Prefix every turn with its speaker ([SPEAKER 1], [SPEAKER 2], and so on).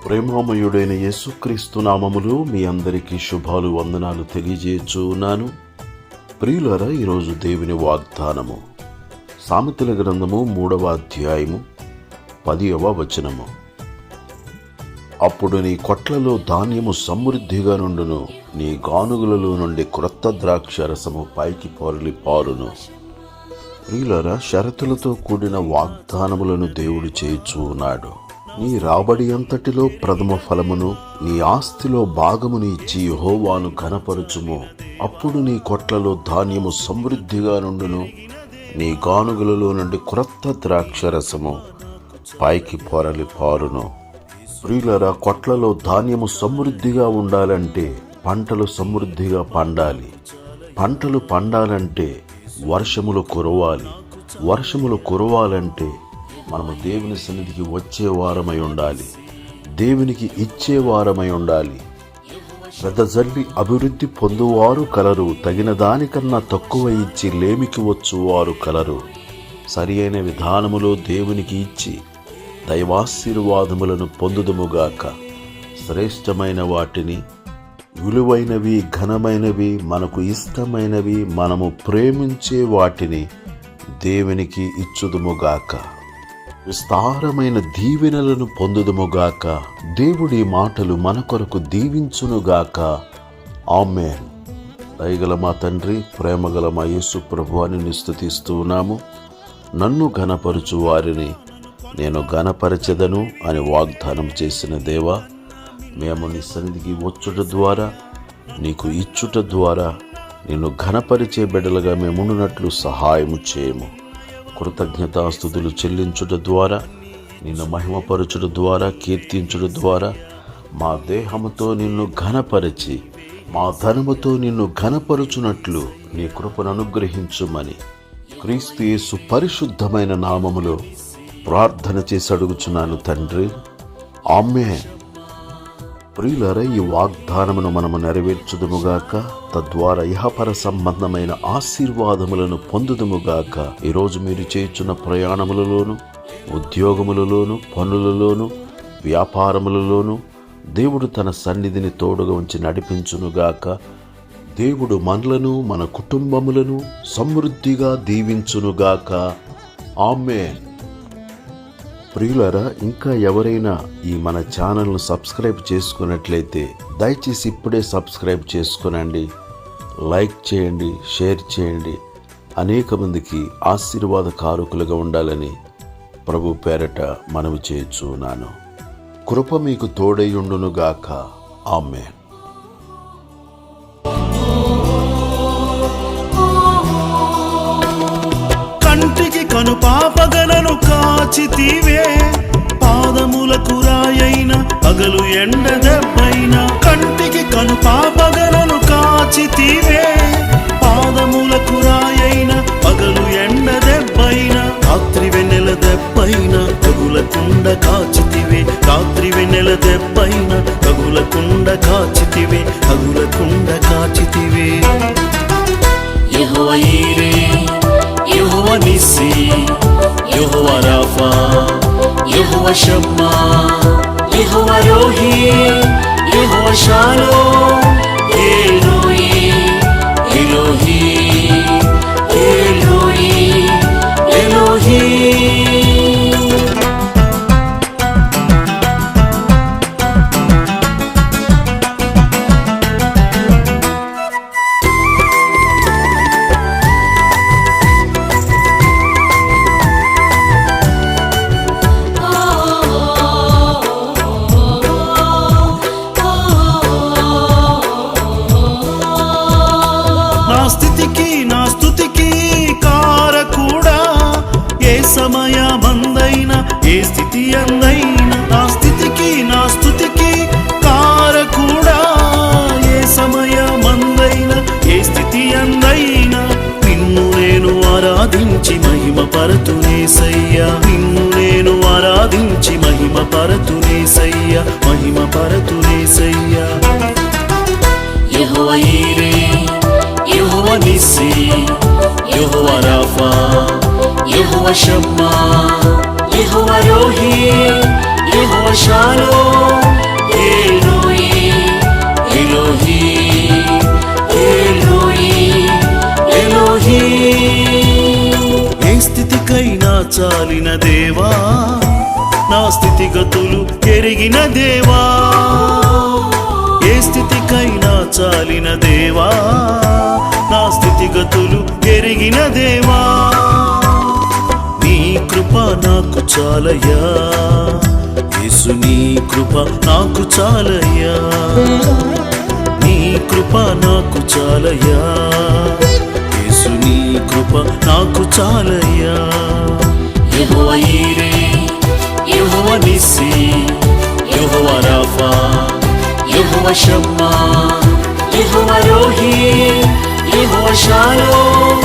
[SPEAKER 1] ప్రేమామయుడైన యేసుక్రీస్తు నామములో మీ అందరికీ శుభాలు వందనాలు తెలియజేయుచున్నాను. ప్రియులారా, ఈరోజు దేవుని వాగ్దానము సామెతల గ్రంథము 3వ అధ్యాయము 10వ వచనము. అప్పుడు నీ కొట్లలో ధాన్యము సమృద్ధిగా నుండును, నీ గానుగులలో నుండి క్రొత్త ద్రాక్ష రసము పైకి పొరలి పారును. ప్రియులారా, షరతులతో కూడిన వాగ్దానములను దేవుడు చేయుచున్నాడు. నీ రాబడి అంతటిలో ప్రథమ ఫలమును, నీ ఆస్తిలో భాగమును ఇచ్చి యెహోవాను ఘనపరచుము. అప్పుడు నీ కొట్లలో ధాన్యము సమృద్ధిగా నుండును, నీ గానుగులలో నుండి క్రొత్త ద్రాక్షరసము పైకి పొరలి పారును. ప్రియులారా, కొట్లలో ధాన్యము సమృద్ధిగా ఉండాలంటే పంటలు సమృద్ధిగా పండాలి. పంటలు పండాలంటే వర్షములు కురవాలి. వర్షములు కురవాలంటే మనము దేవుని సన్నిధికి వచ్చే వారమై ఉండాలి, దేవునికి ఇచ్చే వారమై ఉండాలి. వెదజల్లి అభివృద్ధి పొందువారు కలరు, తగిన దానికన్నా తక్కువ ఇచ్చి లేమికి వచ్చువారు కలరు. సరి అయిన విధానములో దేవునికి ఇచ్చి దైవాశీర్వాదములను పొందుదుముగాక. శ్రేష్టమైన వాటిని, విలువైనవి, ఘనమైనవి, మనకు ఇష్టమైనవి, మనము ప్రేమించే వాటిని దేవునికి ఇచ్చుదుముగాక. విస్తారమైన దీవెనలను పొందుదుముగాక. దేవుడి మాటలు మన కొరకు దీవించునుగాక. ఆమేన్. దయగల మా తండ్రి, ప్రేమగల మా యేసు ప్రభువాని స్తుతిస్తూ ఉన్నాము. నన్ను ఘనపరచు వారిని నేను ఘనపరచెదను అని వాగ్దానం చేసిన దేవా, మేము నీ సన్నిధికి వచ్చుట ద్వారా, నీకు ఇచ్చుట ద్వారా నిన్ను ఘనపరిచే బిడ్డలుగా మేమున్నట్లు సహాయము చేయము. కృతజ్ఞతాస్తుతులు చెల్లించుట ద్వారా, నిన్ను మహిమపరచుట ద్వారా, కీర్తించుట ద్వారా మా దేహముతో నిన్ను ఘనపరిచి, మా ధనముతో నిన్ను ఘనపరుచునట్లు నీ కృపను అనుగ్రహించుమని క్రీస్తు యేసు పరిశుద్ధమైన నామములో ప్రార్థన చేసి అడుగుచున్నాను తండ్రి. ఆమేన్. ప్రియులారా, ఈ వాగ్దానమును మనము నెరవేర్చుదుముగాక. తద్వారా ఇహపర సంబంధమైన ఆశీర్వాదములను పొందుదుముగాక. ఈరోజు మీరు చేయుచున్న ప్రయాణములలోను, ఉద్యోగములలోను, పనులలోను, వ్యాపారములలోను దేవుడు తన సన్నిధిని తోడుగా ఉంచి నడిపించునుగాక. దేవుడు మనలను, మన కుటుంబములను సమృద్ధిగా దీవించునుగాక. ఆమేన్. ప్రియులారా, ఇంకా ఎవరైనా ఈ మన ఛానల్ను సబ్స్క్రైబ్ చేసుకున్నట్లయితే దయచేసి ఇప్పుడే సబ్స్క్రైబ్ చేసుకునండి, లైక్ చేయండి, షేర్ చేయండి. అనేక మందికి ఆశీర్వాదకారకులుగా ఉండాలని ప్రభు పేరట మనవి చేయుచున్నాను. కృప మీకు తోడైయుండునుగాక. ఆమేన్.
[SPEAKER 2] కంటికి కను పాపగలను కాచితివే, పాదములకు రాయైన పగలు ఎండ దెబ్బైన. కంటికి కను పాపగలను కాచితివే, పాదములకు రాయైన పగలు ఎండ దెబ్బైన. రాత్రి వెన్నెల దెబ్బైన తగులకుండ కాచితివే, రాత్రి వెన్నెల దెబ్బైన తగులకుండ కాచితివే, తగులకుండ కాచితివే. యెహోవా ఈరే, యెహోవా నిస్సి, యెహోవా రాఫా, యెహోవా షమ్మా, యెహోవా రోహి, యెహోవా షాలోమ్. ఎలోహి, ఎలోహి, ఎలోహి, ఎలోహి. నా స్తుతికి కారకుడా, ఏ సమయమందైనా, ఏ స్థితి అందైనా. నా స్తుతికి కారకుడా, ఏ సమయమందైనా, ఏ స్థితి అందైనా. నిన్ను నేను ఆరాధించి మహిమ పరతునేసయ్యా, నిన్ను నేను ఆరాధించి మహిమ పరతునేసయ్యా, మహిమ పరతునేసయ్యా. యెహోవా ఈరే, యెహోవా నిస్సి, యెహోవా రాఫా, యెహోవా షమ్మా, యెహోవా రోహి, యెహోవా షాలోమ్. చాలిన దేవా, నా స్థితిగతులు ఎరిగిన దేవా, ఏ స్థితికైనా చాలిన దేవా, నా స్థితిగతులు ఎరిగిన దేవా, నీ కృప నాకు చాలయ్యా, యేసు నీ కృప నాకు చాలయ్యా, నీ కృప నాకు చాలయ్యా, యేసు నీ కృప నాకు చాలయ్యా. యెహోవా ఈరే, యెహోవా నిస్సీ, యెహోవా రాఫా, యెహోవా షమ్మా, యెహోవా రోహీ, యెహోవా షాలోమ్,